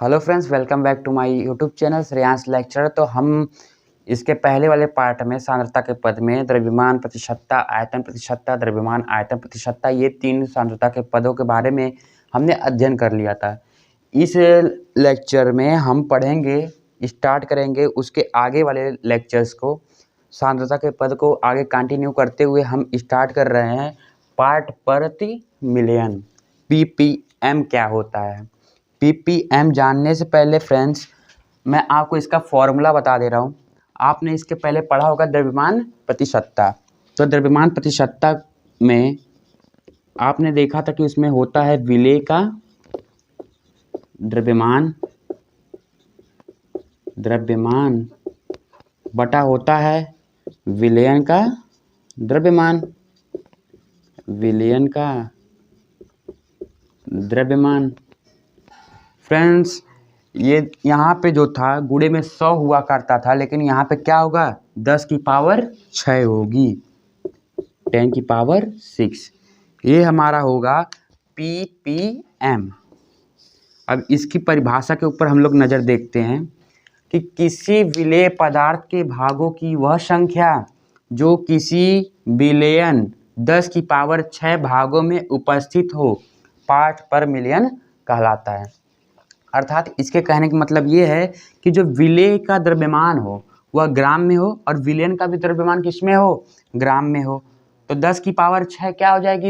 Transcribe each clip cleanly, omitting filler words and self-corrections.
Hello friends, welcome back to my YouTube channel Shreyansh lecture. तो हम इसके पहले वाले पार्ट में सांद्रता के पद में द्रव्यमान प्रतिशतता, आयतन प्रतिशतता, द्रव्यमान आयतन प्रतिशतता, ये तीन सांद्रता के पदों के बारे में हमने अध्ययन कर लिया था। इस लेक्चर में हम पढ़ेंगे, स्टार्ट करेंगे उसके आगे वाले लेक्चर्स को। सांद्रता के पद को आगे कंटिन्यू करते हुए हम स्टार्ट कर रहे हैं पार्ट प्रति मिलियन, ppm क्या होता है। ppm जानने से पहले फ्रेंड्स मैं आपको इसका फॉर्मूला बता दे रहा हूँ। आपने इसके पहले पढ़ा होगा द्रव्यमान प्रतिशतता। तो द्रव्यमान प्रतिशतता में आपने देखा था कि उसमें होता है विलेय का द्रव्यमान बटा होता है विलयन का द्रव्यमान। फ्रेंड्स ये यहाँ पे जो था गुणे में 100 हुआ करता था, लेकिन यहाँ पे क्या होगा 10 की पावर 6 होगी, 10 की पावर 6। ये हमारा होगा ppm। अब इसकी परिभाषा के ऊपर हम लोग नज़र देखते हैं कि किसी विलेय पदार्थ के भागों की वह संख्या जो किसी विलयन 10 की पावर 6 भागों में उपस्थित हो, पार्ट पर मिलियन कहलाता है। अर्थात इसके कहने का मतलब ये है कि जो विलेय का द्रव्यमान हो वह ग्राम में हो और विलयन का भी द्रव्यमान किस में हो, ग्राम में हो। तो 10 की पावर 6 क्या हो जाएगी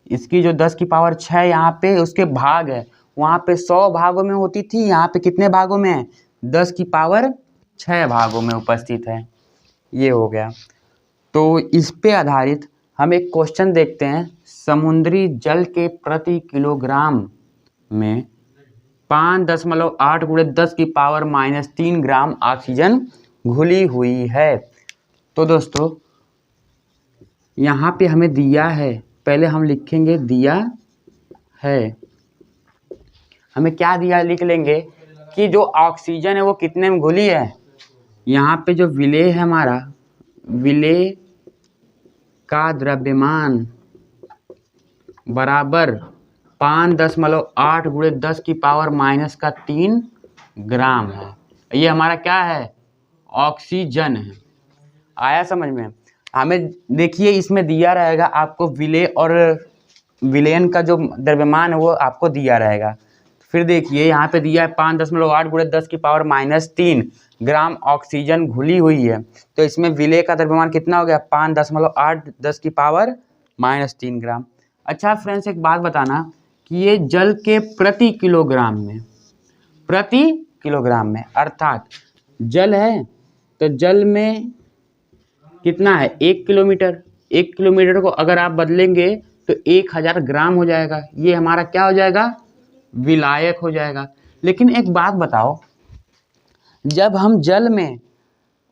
इसकी जो 10 की पावर 6 यहाँ पे उसके भाग है, वहाँ पे 100 भागों में होती थी, यहाँ पे कितने भागों में है, 10 की पावर 6 भागों में उपस्थित है। ये हो गया। तो इस पे आधारित हम एक क्वेश्चन देखते हैं। समुद्री जल के प्रति किलोग्राम में 5.8 गुणे 10 की पावर -3 ग्राम ऑक्सीजन घुली हुई है। तो दोस्तों यहाँ पे हमें दिया है, पहले हम लिखेंगे दिया है, हमें क्या दिया लिख लेंगे कि जो ऑक्सीजन है वो कितने में घुली है। यहाँ पे जो विलेय है हमारा, विलेय का द्रव्यमान बराबर 5.8 गुणे 10 की पावर -3 ग्राम है। ये हमारा क्या है, ऑक्सीजन है। आया समझ में। हमें देखिए इसमें दिया रहेगा आपको विलेय और विलयन का जो द्रव्यमान है वो आपको दिया रहेगा। फिर देखिए यहाँ पे दिया है 5.8 गुणे 10 की पावर -3 ग्राम ऑक्सीजन घुली हुई है। तो इसमें विलेय का द्रव्यमान कितना हो गया, 5.8 10 की पावर -3 ग्राम। अच्छा फ्रेंड्स, एक बात बताना कि ये जल के प्रति किलोग्राम में अर्थात जल है तो जल में कितना है 1 किलोमीटर। 1 किलोमीटर को अगर आप बदलेंगे तो 1000 ग्राम हो जाएगा। ये हमारा क्या हो जाएगा, विलायक हो जाएगा। लेकिन एक बात बताओ, जब हम जल में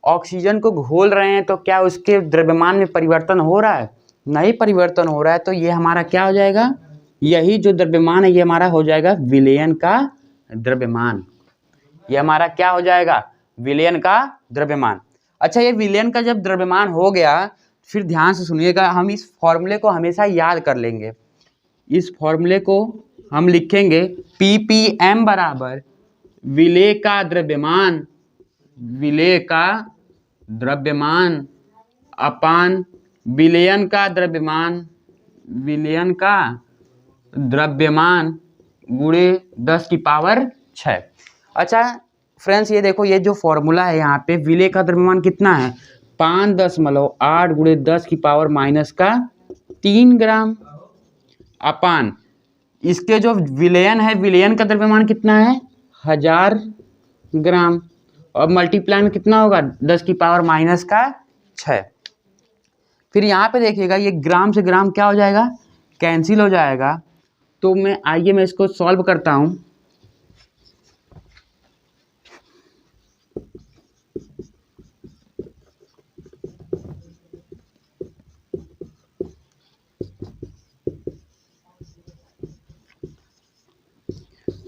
ऑक्सीजन को घोल रहे हैं तो क्या उसके द्रव्यमान में परिवर्तन हो रहा है, नहीं परिवर्तन हो रहा है। तो ये हमारा क्या हो जाएगा, यही जो द्रव्यमान है ये हमारा हो जाएगा विलयन का द्रव्यमान। ये हमारा क्या हो जाएगा, विलयन का द्रव्यमान। अच्छा, ये विलयन का जब द्रव्यमान हो गया फिर ध्यान से सुनिएगा, हम इस फॉर्मूले को हमेशा याद कर लेंगे। इस फॉर्मूले को हम लिखेंगे ppm बराबर विलेय का द्रव्यमान अपान विलयन का द्रव्यमान गुणे 10 की पावर 6। अच्छा फ्रेंड्स, ये देखो ये जो फॉर्मूला है यहाँ पे विलेय का द्रव्यमान कितना है, 5.8 गुणे 10 की पावर -3 ग्राम अपान इसके जो विलयन है, विलयन का द्रव्यमान कितना है 1000 ग्राम, और मल्टीप्लाई में कितना होगा 10 की पावर -6। फिर यहाँ पे देखिएगा ये ग्राम से ग्राम क्या हो जाएगा, कैंसिल हो जाएगा। तो आइए मैं इसको सॉल्व करता हूँ।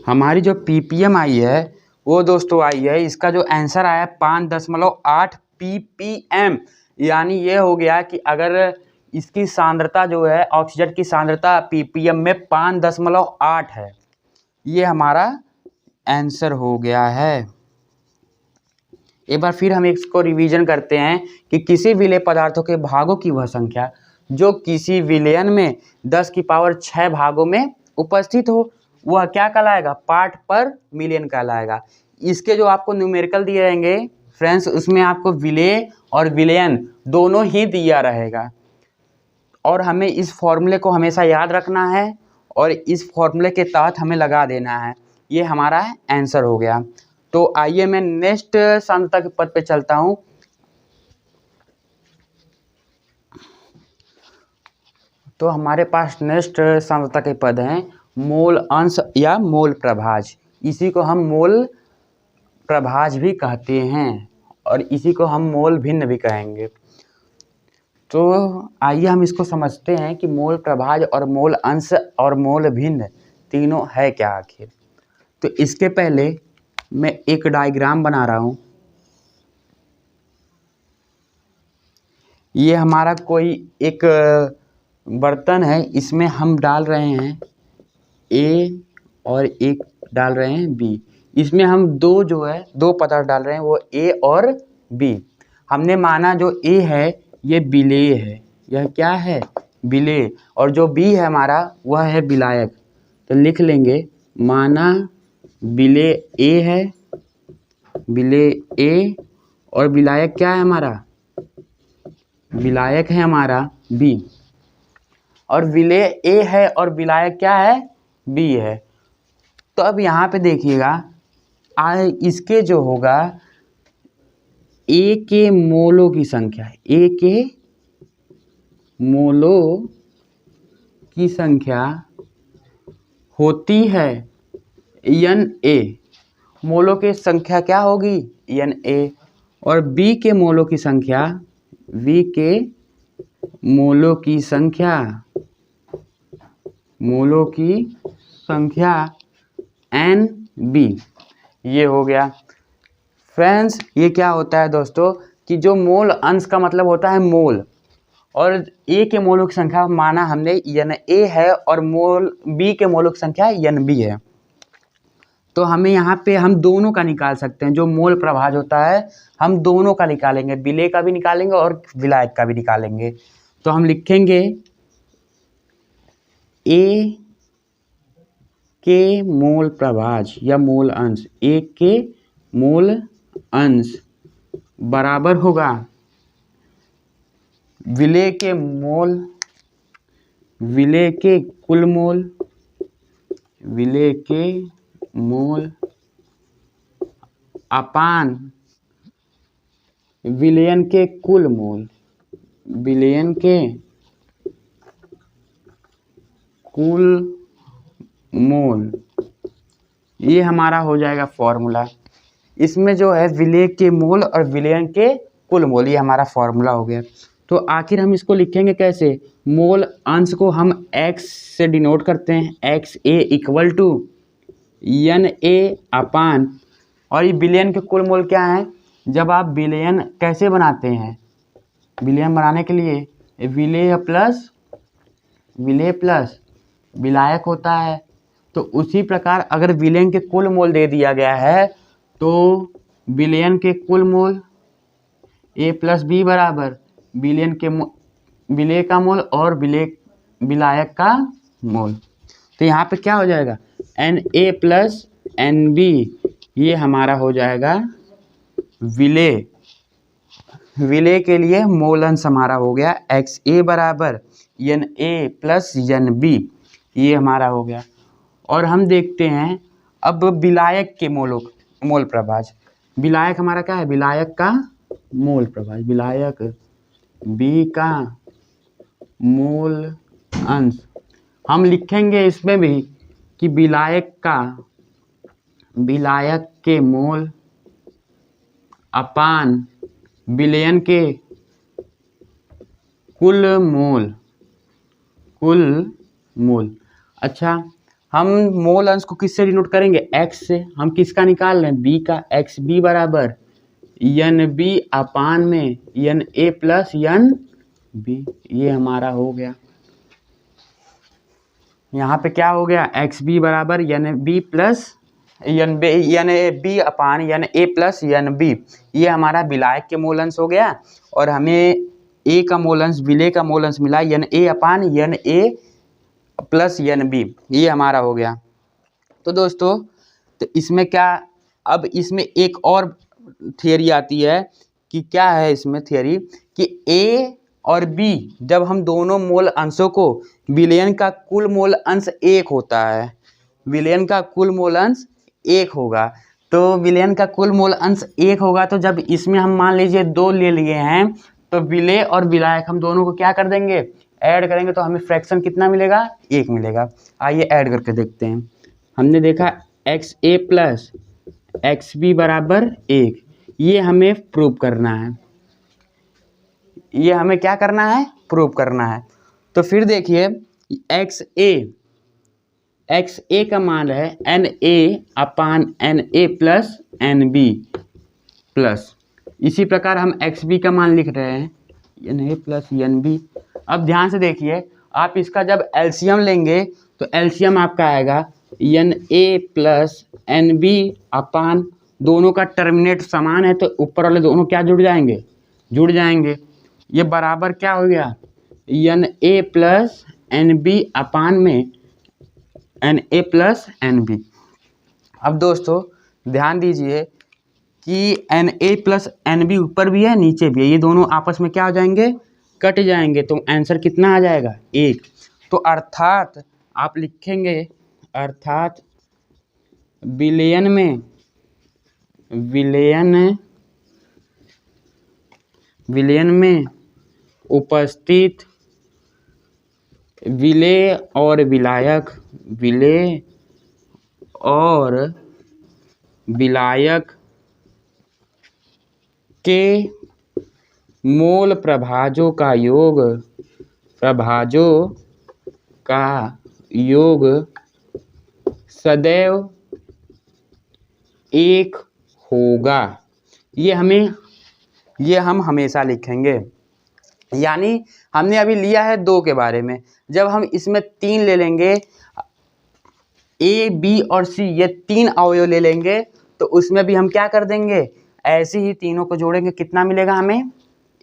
हमारी जो ppm आई है वो दोस्तों आई है, इसका जो आंसर आया 5.8 ppm। यानी ये हो गया कि अगर इसकी सांद्रता जो है ऑक्सीजन की सांद्रता ppm में 5.8 है ये हमारा आंसर हो गया है। एक बार फिर हम इसको रिवीजन करते हैं कि किसी विलेय पदार्थों के भागों की वह संख्या जो किसी विलयन में 10 की पावर 6 भागों में उपस्थित हो वह क्या कहलाएगा, पार्ट पर मिलियन कहलाएगा। इसके जो आपको न्यूमेरिकल दिए रहेंगे फ्रेंड्स, उसमें आपको विलेय और विलयन दोनों ही दिया रहेगा और हमें इस फॉर्मूले को हमेशा याद रखना है और इस फॉर्मूले के तहत हमें लगा देना है। ये हमारा आंसर हो गया। तो आइए मैं नेक्स्ट सांद्रता के पद पे चलता हूँ। तो हमारे पास नेक्स्ट सांद्रता के पद हैं मोल अंश या मोल प्रभाज। इसी को हम मोल प्रभाज भी कहते हैं और इसी को हम मोल भिन्न भी कहेंगे। तो आइए हम इसको समझते हैं कि मोल प्रभाज और मोल अंश और मोल भिन्न तीनों है क्या आखिर। तो इसके पहले मैं एक डायग्राम बना रहा हूँ। ये हमारा कोई एक बर्तन है, इसमें हम डाल रहे हैं ए और एक डाल रहे हैं बी। इसमें हम दो पदार्थ डाल रहे हैं, वो ए और बी। हमने माना जो ए है ये विलेय है, यह क्या है विलेय, और जो बी है हमारा वह है विलायक। तो लिख लेंगे माना विलेय ए है, विलेय ए, और विलायक क्या है हमारा, विलायक है हमारा बी। और विलेय ए है और विलायक क्या है, बी है। तो अब यहाँ पे देखिएगा इसके जो होगा ए के मोलों की संख्या, ए के मोलों की संख्या होती है एन ए। मोलों की संख्या क्या होगी एन ए, और बी के मोलों की संख्या, बी के मोलों की संख्या, मोलों की संख्या एन बी। ये हो गया फ्रेंड्स। ये क्या होता है दोस्तों कि जो मोल अंश का मतलब होता है मोल, और ए के मोलों की संख्या माना हमने एन ए है और मोल बी के मोलों की संख्या एन बी है। तो हमें यहाँ पे हम दोनों का निकाल सकते हैं। जो मोल प्रभाज होता है हम दोनों का निकालेंगे, विलेय का भी निकालेंगे और विलायक का भी निकालेंगे। तो हम लिखेंगे ए के मोल प्रभाज या मोल अंश, ए के मोल अंश बराबर होगा विलेय के मोल, विलेय के कुल मोल, विलेय के मोल अपान विलयन के कुल मोल, विलयन के कुल मोल। ये हमारा हो जाएगा फॉर्मूला। इसमें जो है विलेय के मोल और विलयन के कुल मोल, ये हमारा फॉर्मूला हो गया। तो आखिर हम इसको लिखेंगे कैसे, मोल अंश को हम x से डिनोट करते हैं, X A equal to N A upon, और ये विलयन के कुल मोल क्या है। जब आप विलयन कैसे बनाते हैं, विलयन बनाने के लिए विलेय प्लस विलायक होता है। तो उसी प्रकार अगर विलयन के कुल मोल दे दिया गया है तो विलयन के कुल मोल ए प्लस बी बराबर विलयन के विलेय का मोल और विलायक का मोल। तो यहाँ पे क्या हो जाएगा N A plus N B, ये हमारा हो जाएगा विलेय। विलेय के लिए मोल अंश हमारा हो गया एक्स ए बराबर N A plus N B, ये हमारा हो गया। और हम देखते हैं अब विलायक के मोल प्रभाज। विलायक हमारा क्या है, विलायक का मोल प्रभाज, विलायक बी का मोल अंश। हम लिखेंगे इसमें भी कि विलायक के मोल अपान विलयन के कुल मोल। अच्छा, हम मोल अंश को किससे डिनोट करेंगे, x से। हम किसका निकाल रहे हैं, b का। एक्स बी बराबर एन बी अपान में N A plus N B, ये हमारा हो गया। यहाँ पे क्या हो गया, एक्स बी बराबर N B plus N B upon N A plus N B, ये हमारा विलायक के मोल अंश हो गया। और हमें ए का मोल अंश, विलेय का मोल अंश मिला N A upon N A plus N B, ये हमारा हो गया। तो दोस्तों तो इसमें क्या, अब इसमें एक और थियरी आती है कि क्या है इसमें थियरी कि ए और बी जब हम दोनों मोल अंशों को, विलयन का कुल मोल अंश एक होता है, विलयन का कुल मोल अंश एक होगा। तो विलयन का कुल मोल अंश एक होगा, तो जब इसमें हम मान लीजिए 2 ले लिए हैं, तो विलेय और विलायक हम दोनों को क्या कर देंगे, ऐड करेंगे, तो हमें फ्रैक्शन कितना मिलेगा, 1 मिलेगा। आइए ऐड करके देखते हैं। हमने देखा x A plus X B बराबर 1, ये हमें प्रूव करना है, ये हमें क्या करना है, प्रूव करना है। तो फिर देखिए एक्स ए का मान है N A upon N A plus N B plus, इसी प्रकार हम एक्स बी का मान लिख रहे हैं N A plus N B. अब ध्यान से देखिए, आप इसका जब एलसीएम लेंगे तो एलसीएम आपका आएगा N A plus N B upon, दोनों का टर्मिनेट समान है तो ऊपर वाले दोनों क्या जुड़ जाएंगे, ये बराबर क्या हो गया, N A plus N B upon में N A plus N B. अब दोस्तों ध्यान दीजिए कि N A plus N B ऊपर भी है नीचे भी है, ये दोनों आपस में क्या हो जाएंगे, कट जाएंगे, तो आंसर कितना आ जाएगा, 1। तो अर्थात आप लिखेंगे, अर्थात विलयन में उपस्थित विलेय और विलायक के मोल प्रभाजों का योग सदैव 1 होगा। ये हम हमेशा लिखेंगे। यानी हमने अभी लिया है 2 के बारे में, जब हम इसमें 3 ले लेंगे, ए बी और सी ये 3 अवयव ले लेंगे, तो उसमें भी हम क्या कर देंगे, ऐसे ही तीनों को जोड़ेंगे, कितना मिलेगा हमें,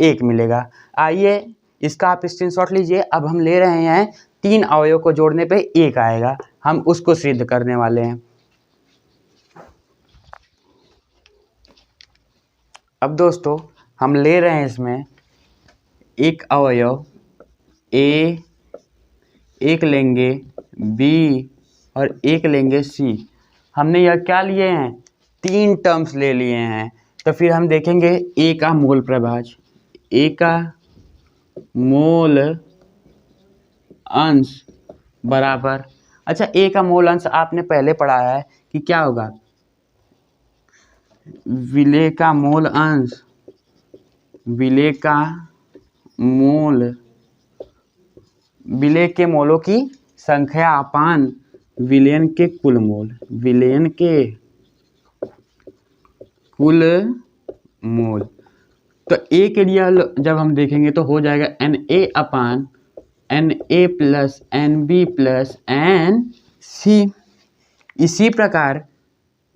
1 मिलेगा। आइए इसका आप स्क्रीनशॉट लीजिए। अब हम ले रहे हैं 3 अवयव को जोड़ने पे 1 आएगा, हम उसको सिद्ध करने वाले हैं। अब दोस्तों हम ले रहे हैं इसमें एक अवयव ए, एक लेंगे बी और एक लेंगे सी। हमने यह क्या लिए हैं, 3 टर्म्स ले लिए हैं। तो फिर हम देखेंगे ए का मोल प्रभाज, ए का मोल अंश बराबर, अच्छा ए का मोल अंश आपने पहले पढ़ा है कि क्या होगा, विलेय का मोल अंश, विलेय के मोलों की संख्या अपान विलयन के कुल मोल, विलयन के कुल मोल। तो ए के लिए जब हम देखेंगे तो हो जाएगा N A upon N A plus N B plus N C. इसी प्रकार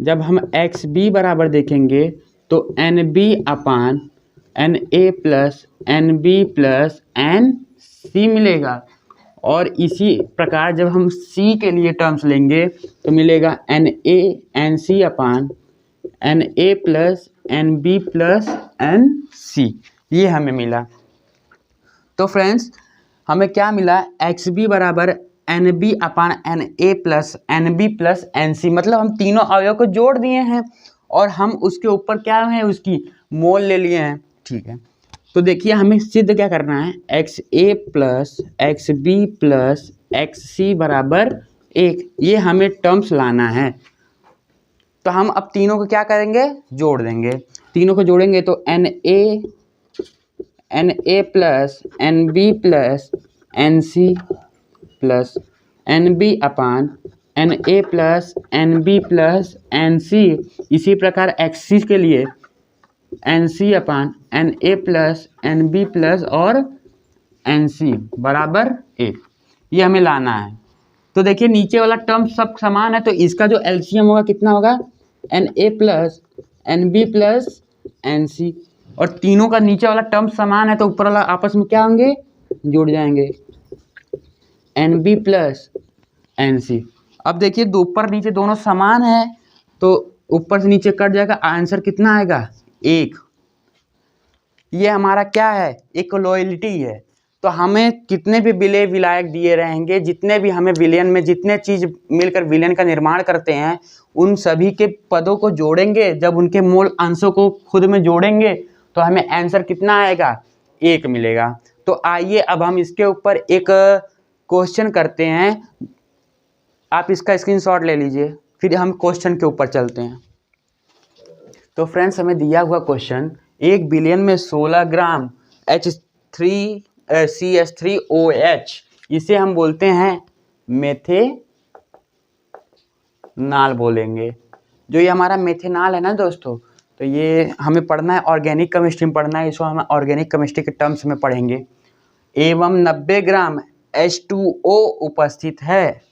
जब हम एक्स बी बराबर देखेंगे तो N B upon N A plus N B plus N C मिलेगा। और इसी प्रकार जब हम सी के लिए टर्म्स लेंगे तो मिलेगा N A N C upon N A plus N B plus N C, ये हमें मिला। तो फ्रेंड्स हमें क्या मिला, एक्स बी बराबर N B upon N A plus N B plus N C, मतलब हम तीनों अवयव को जोड़ दिए हैं और हम उसके ऊपर क्या है, उसकी मोल ले लिए हैं, ठीक है। तो देखिए हमें सिद्ध क्या करना है, X A plus X B plus X C बराबर 1, ये हमें टर्म्स लाना है। तो हम अब तीनों को क्या करेंगे, जोड़ देंगे। तीनों को जोड़ेंगे तो N A plus N B plus N C plus N B upon N A plus N B plus N C. इसी प्रकार एक्स सी के लिए N C upon N A plus N B plus और N C बराबर 1, ये हमें लाना है। तो देखिए नीचे वाला टर्म सब समान है, तो इसका जो एलसीएम होगा कितना होगा, Na plus Nb plus Nc, और तीनों का नीचे वाला टर्म समान है तो ऊपर वाला आपस में क्या होंगे, जुड़ जाएंगे, Nb प्लस Nc। अब देखिए दो ऊपर नीचे दोनों समान है तो ऊपर से नीचे कट जाएगा, आंसर कितना आएगा, 1। ये हमारा क्या है, इक्वलिटी है। तो हमें कितने भी विलेय विलायक दिए रहेंगे, जितने भी हमें विलयन में जितने चीज मिलकर विलयन का निर्माण करते हैं, उन सभी के पदों को जोड़ेंगे, जब उनके मूल अंशों को खुद में जोड़ेंगे तो हमें आंसर कितना आएगा, 1 मिलेगा। तो आइए अब हम इसके ऊपर एक क्वेश्चन करते हैं, आप इसका स्क्रीनशॉट ले लीजिए, फिर हम क्वेश्चन के ऊपर चलते हैं। तो फ्रेंड्स हमें दिया हुआ क्वेश्चन, 1 बिलियन में 16 ग्राम CH3OH, इसे हम बोलते हैं मेथेनाल बोलेंगे। जो ये हमारा मेथेनाल है ना दोस्तों, तो ये हमें पढ़ना है, ऑर्गेनिक केमिस्ट्री में पढ़ना है, इसको हम ऑर्गेनिक केमिस्ट्री के टर्म्स में पढ़ेंगे। एवं 90 ग्राम H2O उपस्थित है।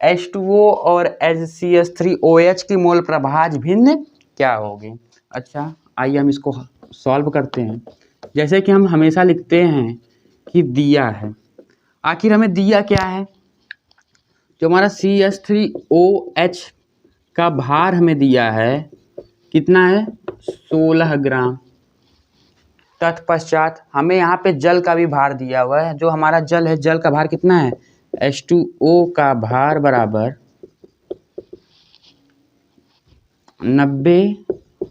H2O और CH3OH की मोल प्रभाज भिन्न क्या होगी। अच्छा आइए हम इसको सॉल्व करते हैं। जैसे कि हम हमेशा लिखते हैं कि दिया है, आखिर हमें दिया क्या है, जो हमारा CH3OH का भार हमें दिया है कितना है, 16 ग्राम। तत्पश्चात हमें यहाँ पे जल का भी भार दिया हुआ है, जो हमारा जल है, जल का भार कितना है, H2O का भार बराबर 90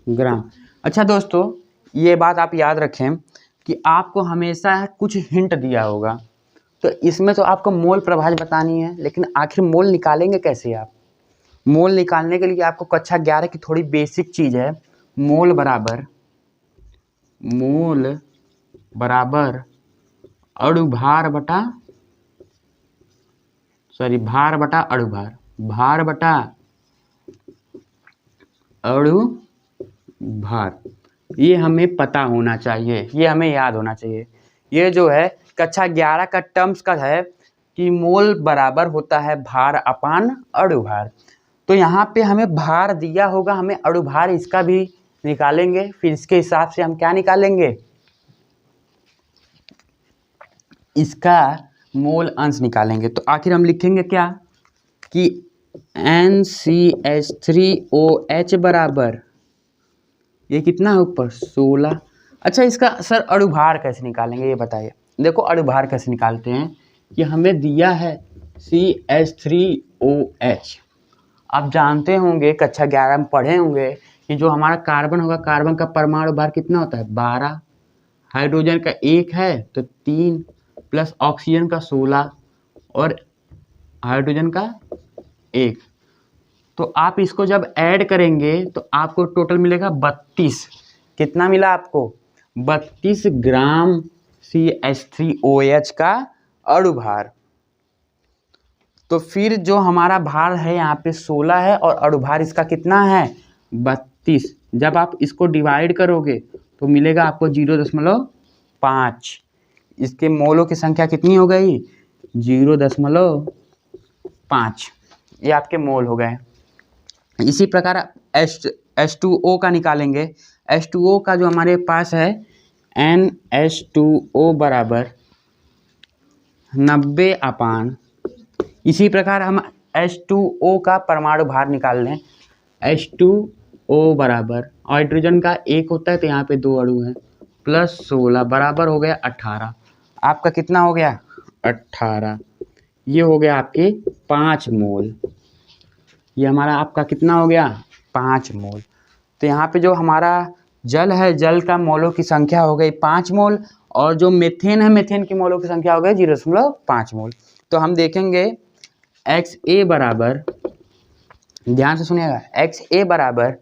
ग्राम। अच्छा दोस्तों ये बात आप याद रखें कि आपको हमेशा कुछ हिंट दिया होगा, तो इसमें तो आपको मोल प्रभाज बतानी है, लेकिन आखिर मोल निकालेंगे कैसे आप। मोल निकालने के लिए आपको कक्षा 11 की थोड़ी बेसिक चीज़ है, मोल बराबर अणुभार बटा अणुभार, भार बटा अणुभार, ये हमें पता होना चाहिए, ये हमें याद होना चाहिए। ये जो है कक्षा 11 का टर्म्स का है कि मोल बराबर होता है भार अपान अणुभार। तो यहाँ पे हमें भार दिया होगा, हमें अणुभार इसका भी निकालेंगे, फिर इसके हिसाब से हम क्या निकालेंगे, इसका मोल अंश निकालेंगे। तो आखिर हम लिखेंगे क्या कि NCH3OH बराबर ये कितना है ऊपर 16। अच्छा इसका सर अणुभार कैसे निकालेंगे ये बताइए। देखो अणुभार कैसे निकालते हैं कि हमें दिया है CH3OH, आप जानते होंगे कक्षा 11 में पढ़े होंगे कि जो हमारा कार्बन होगा, कार्बन का परमाणु भार कितना होता है 12, हाइड्रोजन का 1 है तो 3, प्लस ऑक्सीजन का 16 और हाइड्रोजन का 1। तो आप इसको जब ऐड करेंगे तो आपको टोटल मिलेगा 32। कितना मिला आपको, 32 ग्राम CH3OH का अणुभार। तो फिर जो हमारा भार है यहाँ पे 16 है और अणुभार इसका कितना है 32। जब आप इसको डिवाइड करोगे तो मिलेगा आपको 0.5। इसके मोलों की संख्या कितनी हो गई 0.5, ये आपके मोल हो गए। इसी प्रकार H2O का निकालेंगे। H2O का जो हमारे पास है NH2O बराबर 90 अपान, इसी प्रकार हम H2O का परमाणु भार निकाल लें। H2O बराबर हाइड्रोजन का 1 होता है तो यहाँ पे 2 अणु हैं, प्लस 16 बराबर हो गया 18। आपका कितना हो गया 18, ये हो गया आपके 5 मोल। ये हमारा आपका कितना हो गया 5 मोल। तो यहाँ पे जो हमारा जल है, जल का मोलों की संख्या हो गई 5 मोल, और जो मेथेन है, मेथेन की मोलों की संख्या हो गई 0.5 मोल। तो हम देखेंगे XA बराबर, ध्यान से सुनिएगा, XA बराबर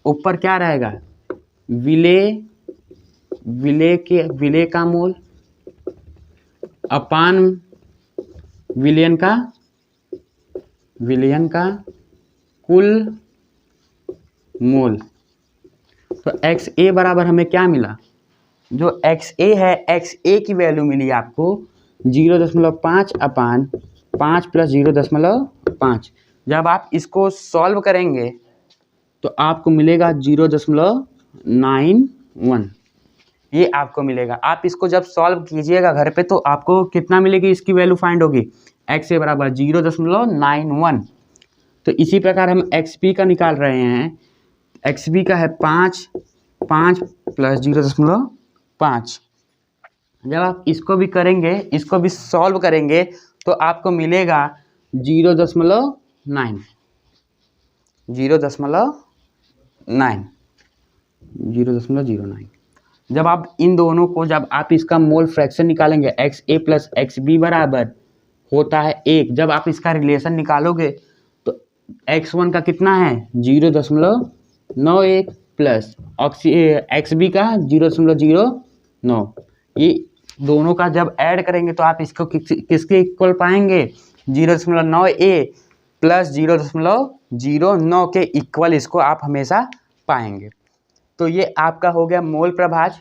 ऊपर क्या रहेगा विलेय का मोल अपान विलयन का कुल मोल। तो XA बराबर हमें क्या मिला, जो XA है, XA की वैल्यू मिली आपको 0.5 अपान 5 + 0.5। जब आप इसको सॉल्व करेंगे तो आपको मिलेगा 0.91। ये आपको मिलेगा। आप इसको जब सॉल्व कीजिएगा घर पे तो आपको कितना मिलेगी, इसकी वैल्यू फाइंड होगी x के बराबर 0.91। तो इसी प्रकार हम xp का निकाल रहे हैं। xp का है 5 + 0.5। जब आप इसको भी करेंगे, इसको भी सॉल्व करेंगे तो आपको मिलेगा 0.9। जब आप इन दोनों को, जब आप इसका मोल फ्रैक्शन निकालेंगे XA + XB बराबर होता है 1। जब आप इसका रिलेशन निकालोगे तो x1 का कितना है 0.91 प्लस XB का 0.09। ये दोनों का जब ऐड करेंगे तो आप इसको किसके इक्वल पाएंगे, 0.9A प्लस 0.09 के इक्वल इसको आप हमेशा पाएंगे। तो ये आपका हो गया मोल प्रभाज।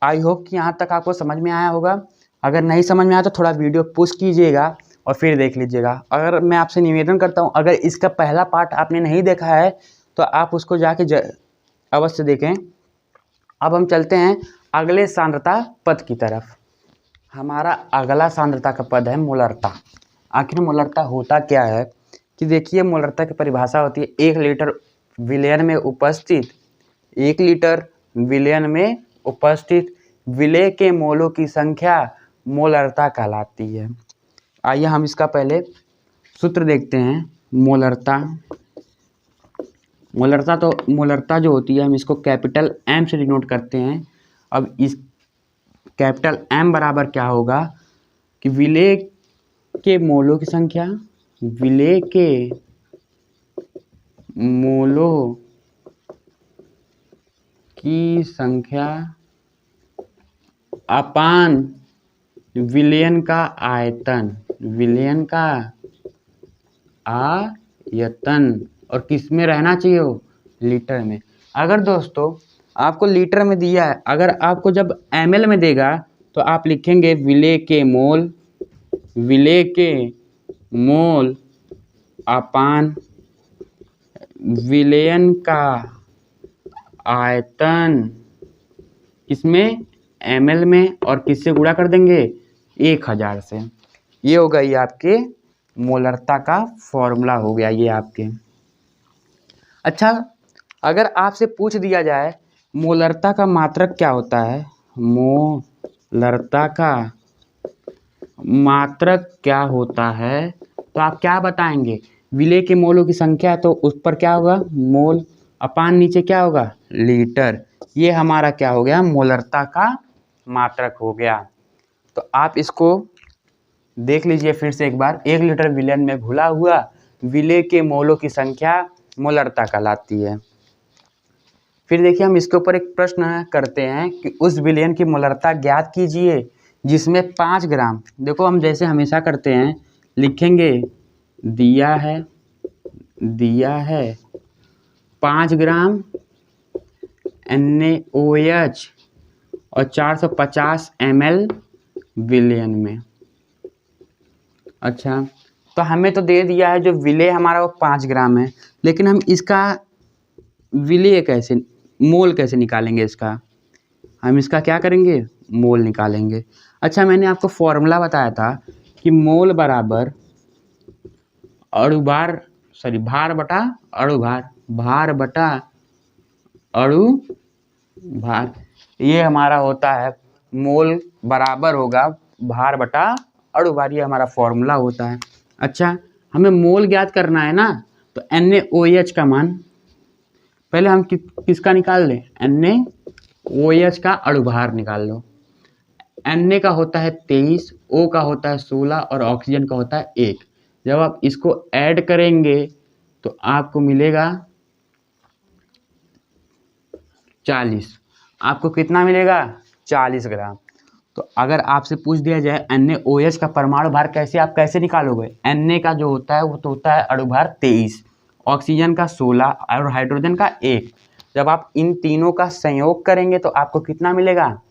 आई होप कि यहाँ तक आपको समझ में आया होगा। अगर नहीं समझ में आया तो थोड़ा वीडियो पुश कीजिएगा और फिर देख लीजिएगा। अगर मैं आपसे निवेदन करता हूँ, अगर इसका पहला पार्ट आपने नहीं देखा है तो आप उसको जाके अवश्य देखें। अब हम चलते हैं अगले सांद्रता पद की तरफ। हमारा अगला सांद्रता का पद है मोलरता। आखिर मोलरता होता क्या है कि देखिए, मोलरता की परिभाषा होती है 1 लीटर विलयन में उपस्थित 1 लीटर विलयन में उपस्थित विलेय के मोलों की संख्या मोलरता कहलाती है। आइए हम इसका पहले सूत्र देखते हैं। मोलरता जो होती है, हम इसको कैपिटल M से डिनोट करते हैं। अब इस कैपिटल M बराबर क्या होगा कि विलेय के मोलों की संख्या, विलेय के मोलों की संख्या अपान विलयन का आयतन, विलयन का आयतन, और किस में रहना चाहिए हो, लीटर में। अगर दोस्तों आपको लीटर में दिया है, अगर आपको जब ml में देगा तो आप लिखेंगे विलेय के मोल अपान विलयन का आयतन, इसमें ml में, और किससे गुणा कर देंगे 1000 से। ये होगा ये आपके मोलरता का फॉर्मूला हो गया ये आपके। अच्छा, अगर आपसे पूछ दिया जाए मोलरता का मात्रक क्या होता है, मोलरता का मात्रक क्या होता है, तो आप क्या बताएंगे, विलेय के मोलों की संख्या, तो उस पर क्या होगा मोल अपान नीचे क्या होगा लीटर। ये हमारा क्या हो गया, मोलरता का मात्रक हो गया। तो आप इसको देख लीजिए फिर से एक बार। 1 लीटर विलयन में घुला हुआ विलेय के मोलों की संख्या मोलरता कहलाती है। फिर देखिए, हम इसके ऊपर एक प्रश्न करते हैं कि उस विलयन की मोलरता ज्ञात कीजिए जिसमें 5 ग्राम, देखो हम जैसे हमेशा करते हैं, लिखेंगे दिया है 5 ग्राम NaOH और 450 ml विलयन में। अच्छा, तो हमें तो दे दिया है जो विलेय हमारा वो 5 ग्राम है, लेकिन हम इसका विलेय कैसे, मोल कैसे निकालेंगे इसका, हम इसका क्या करेंगे मोल निकालेंगे। अच्छा, मैंने आपको फॉर्मूला बताया था कि मोल बराबर भार बटा अणुभार, भार बटा अणुभार। ये हमारा होता है मोल बराबर होगा भार बटा अणुभार, ये हमारा फॉर्मूला होता है। अच्छा, हमें मोल ज्ञात करना है ना, तो NaOH का मान पहले हम किसका निकाल लें, NaOH का अणुभार निकाल लो। Na का होता है 23, O का होता है 16 और ऑक्सीजन का होता है 1। जब आप इसको ऐड करेंगे तो आपको मिलेगा 40। आपको कितना मिलेगा 40 ग्राम। तो अगर आपसे पूछ दिया जाए NaOH का परमाणु भार आप कैसे निकालोगे, Na का जो होता है वो तो होता है अणुभार 23, ऑक्सीजन का 16 और हाइड्रोजन का 1। जब आप इन तीनों का संयोग करेंगे तो आपको कितना मिलेगा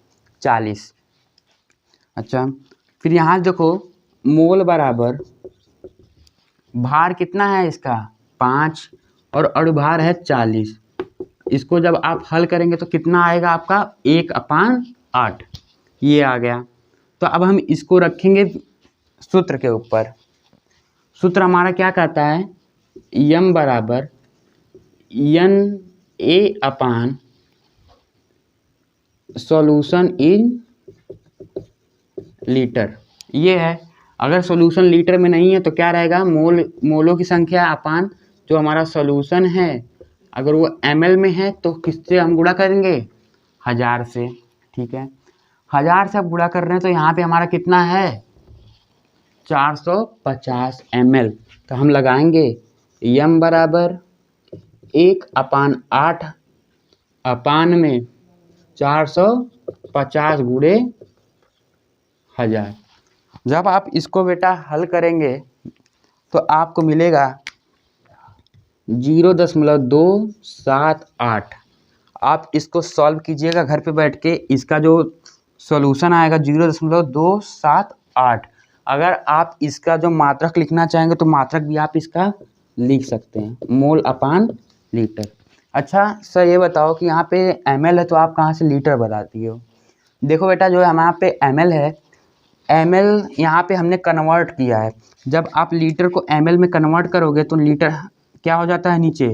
40। अच्छा, फिर यहाँ देखो मोल बराबर भार कितना है इसका 5 और अणुभार है 40। इसको जब आप हल करेंगे तो कितना आएगा आपका 1/8 ये आ गया। तो अब हम इसको रखेंगे सूत्र के ऊपर। सूत्र हमारा क्या कहता है, यम बराबर N A upon solution in litre. ये है, अगर सॉल्यूशन लीटर में नहीं है तो क्या रहेगा, मोलों की संख्या अपान जो हमारा सॉल्यूशन है, अगर वो ml में है तो किससे हम गुणा करेंगे, 1000 से। ठीक है, 1000 से आप गुणा कर रहे हैं तो यहाँ पे हमारा कितना है 450 ml। तो हम लगाएंगे यम बराबर 1/8 अपान में 450 गुणे 1000। जब आप इसको बेटा हल करेंगे तो आपको मिलेगा 0.278। आप इसको सॉल्व कीजिएगा घर पे बैठ के, इसका जो सॉल्यूशन आएगा 0.278। अगर आप इसका जो मात्रक लिखना चाहेंगे तो मात्रक भी आप इसका लिख सकते हैं, मोल अपान लीटर। अच्छा सर ये बताओ कि यहाँ पे ml है तो आप कहाँ से लीटर बताती हो। देखो बेटा जो हमारे पे ml है, ml यहाँ पे हमने कन्वर्ट किया है। जब आप लीटर को ml में कन्वर्ट करोगे तो लीटर क्या हो जाता है, नीचे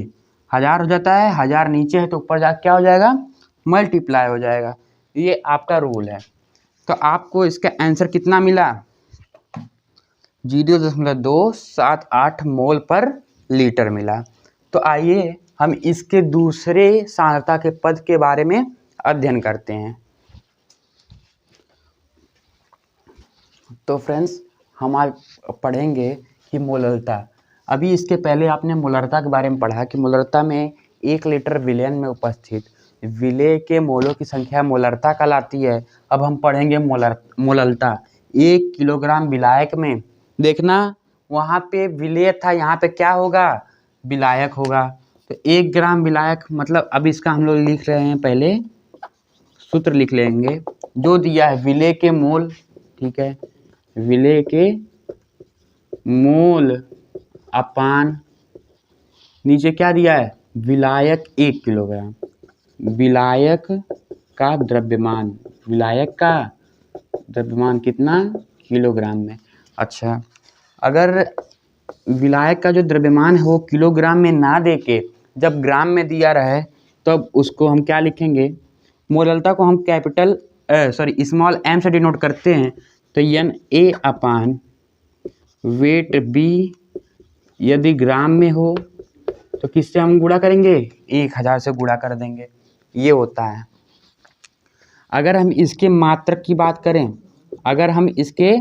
1000 हो जाता है, 1000 नीचे है तो ऊपर जाके क्या हो जाएगा, मल्टीप्लाई हो जाएगा। ये आपका रूल है। तो आपको इसका आंसर कितना मिला, 0.278 मोल पर लीटर मिला। तो आइए हम इसके दूसरे सांद्रता के पद के बारे में अध्ययन करते हैं। तो फ्रेंड्स हम आज पढ़ेंगे कि मोलरता। अभी इसके पहले आपने मोलरता के बारे में पढ़ा कि मोलरता में 1 लीटर विलयन में उपस्थित विलेय के मोलों की संख्या मोलरता कहलाती है। अब हम पढ़ेंगे मोलरता। 1 किलोग्राम विलायक में, देखना वहाँ पे विलेय था, यहाँ पे क्या होगा, विलायक होगा। तो 1 ग्राम विलायक मतलब, अब इसका हम लोग लिख रहे हैं, पहले सूत्र लिख लेंगे जो दिया है विलेय के मोल। ठीक है, विलेय के मोल अपान नीचे क्या दिया है, विलायक 1 किलोग्राम, विलायक का द्रव्यमान, विलायक का द्रव्यमान कितना, किलोग्राम में। अच्छा, अगर विलायक का जो द्रव्यमान है वो किलोग्राम में ना देके जब ग्राम में दिया रहे तब उसको हम क्या लिखेंगे, मोलरता को हम स्मॉल m से डिनोट करते हैं। तो N A upon weight B यदि ग्राम में हो तो किससे हम गुणा करेंगे, 1000 से गुणा कर देंगे, ये होता है। अगर हम इसके मात्रक की बात करें, अगर हम इसके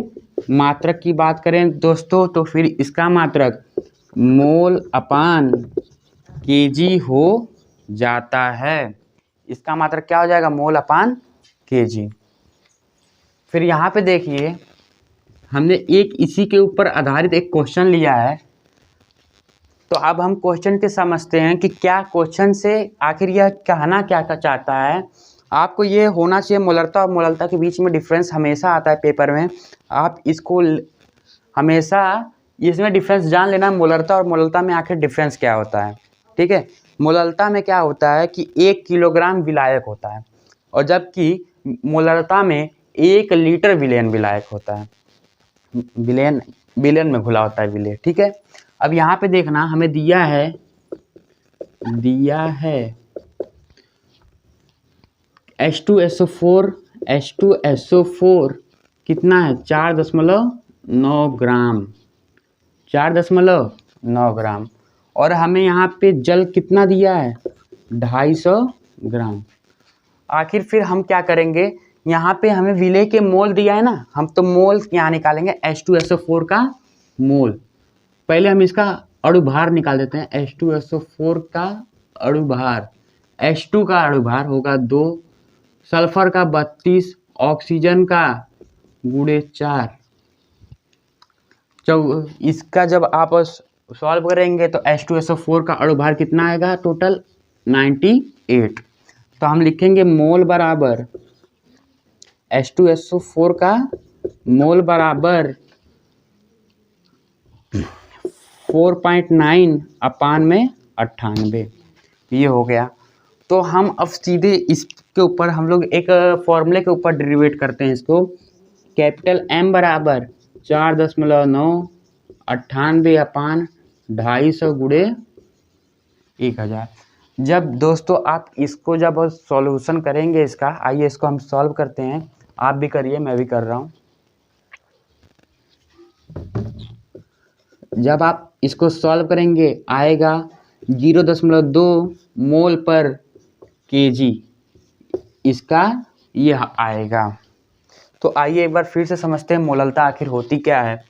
मात्रक की बात करें दोस्तों, तो फिर इसका मात्रक मोल अपान केजी हो जाता है। इसका मात्रक क्या हो जाएगा, मोल अपान केजी। फिर यहाँ पे देखिए हमने एक इसी के ऊपर आधारित एक क्वेश्चन लिया है। तो अब हम क्वेश्चन के समझते हैं कि क्या क्वेश्चन से आखिर यह कहना क्या चाहता है। आपको ये होना चाहिए, मोलरता और मोलरता के बीच में डिफरेंस हमेशा आता है पेपर में, आप इसको हमेशा इसमें डिफरेंस जान लेना, मोलरता और मोलरता में आखिर डिफरेंस क्या होता है। ठीक है, मोलरता में क्या होता है कि 1 किलोग्राम विलायक होता है और जबकि मोलरता में 1 लीटर विलयन विलायक होता है, विलयन में घुला होता है विलेय। ठीक है, अब यहाँ पे देखना हमें दिया है H2SO4 कितना है, 4.9 ग्राम, 4.9 ग्राम। और हमें यहाँ पे जल कितना दिया है, 250 ग्राम। आखिर फिर हम क्या करेंगे, यहाँ पे हमें विलेय के मोल दिया है ना, हम तो मोल यहाँ निकालेंगे, H2SO4 का मोल। पहले हम इसका अणुभार निकाल देते हैं, H2SO4 का अणुभार, H2 का अणुभार होगा 2, सल्फर का 32, ऑक्सीजन का गुणे 4। जब इसका जब आप सॉल्व करेंगे तो H2SO4 का अणुभार कितना आएगा, टोटल 98। तो हम लिखेंगे मोल बराबर H2SO4 का मोल बराबर 4.9 अपान में 98, ये हो गया। तो हम अब सीधे इसके ऊपर हम लोग एक फॉर्मूले के ऊपर डेरिवेट करते हैं इसको। कैपिटल M बराबर 4.998 अपान 250 गुणे 1000। जब दोस्तों आप इसको जब सॉल्यूशन करेंगे इसका, आइए इसको हम सॉल्व करते हैं, आप भी करिए, मैं भी कर रहा हूँ। जब आप इसको सॉल्व करेंगे आएगा 0.2 मोल पर केजी, इसका ये आएगा। तो आइए एक बार फिर से समझते हैं मोललता आखिर होती क्या है।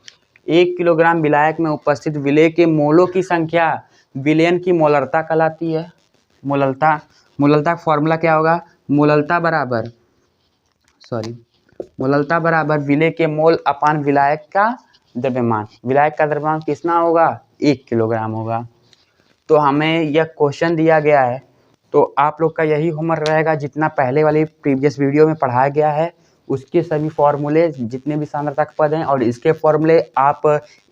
1 किलोग्राम विलायक में उपस्थित विलेय के मोलों की संख्या विलयन की मोलरता कहलाती है। मोललता का फॉर्मूला क्या होगा? मोललता बराबर विलेय के मोल अपान विलायक का द्रव्यमान। विलायक का द्रव्यमान कितना होगा? 1 किलोग्राम होगा। तो हमें यह क्वेश्चन दिया गया है, तो आप लोग का यही होमवर्क रहेगा, जितना पहले वाली प्रीवियस वीडियो में पढ़ाया गया है उसके सभी फॉर्मूले, जितने भी सांद्रता के पद हैं और इसके फॉर्मूले आप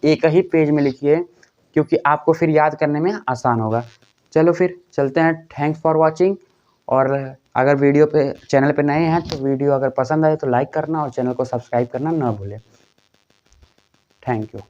एक ही पेज में लिखिए, क्योंकि आपको फिर याद करने में आसान होगा। चलो फिर चलते हैं। Thanks for watching. और अगर चैनल पे नए हैं तो वीडियो अगर पसंद आए तो लाइक करना और चैनल को सब्सक्राइब करना ना भूलें। Thank you.